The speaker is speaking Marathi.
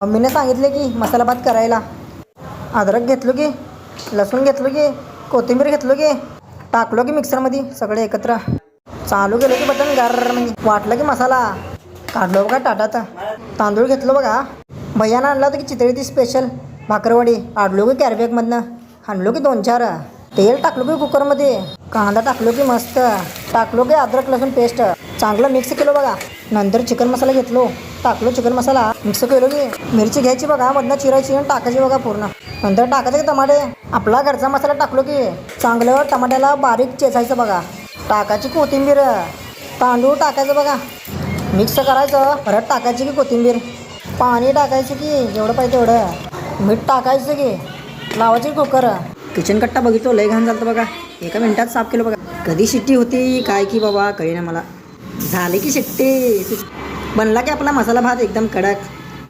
मम्मीने सांगितले की मसाला भात करायला. अद्रक घेतलो की, लसूण घेतलो की, कोथिंबीर घेतलो की, टाकलो की मिक्सरमध्ये सगळे एकत्र. चालू केलं की बटन गार म्हणजे वाटलं की मसाला काढलो बघा ताटात. तांदूळ घेतलो बघा. भैयानं आणला होता की चितळी स्पेशल भाकरवडी. काढलो की कॅरीबॅगमधनं. आणलो की 2-4. तेल टाकलो की कुकरमध्ये. कांदा टाकलो की मस्त. टाकलो की अद्रक लसूण पेस्ट. चांगलं मिक्स केलं बघा. नंतर चिकन मसाला घेतलो. टाकलो चिकन मसाला. मिक्स केलो की मिरची घ्यायची बघा, मधनं चिरायची आणि टाकायची बघा पूर्ण. नंतर टाकायचे की टमाटे. आपला घरचा मसाला टाकलो की चांगलं टमाट्याला बारीक चेचायचं बघा. टाकायची कोथिंबीर. तांदूळ टाकायचं बघा. मिक्स करायचं. परत टाकायची की कोथिंबीर. पाणी टाकायचं की जेवढं पाहिजे तेवढं. मीठ टाकायचं की. लावायची कुकर. किचन कट्टा बघितलो लय घाण झालं बघा. 1 मिनिटात साफ केलं बघा. कधी शिट्टी होती काय की बाबा कळेना मला. झाले की शिट्टी. बनला की आपला मसाला भात एकदम कडक.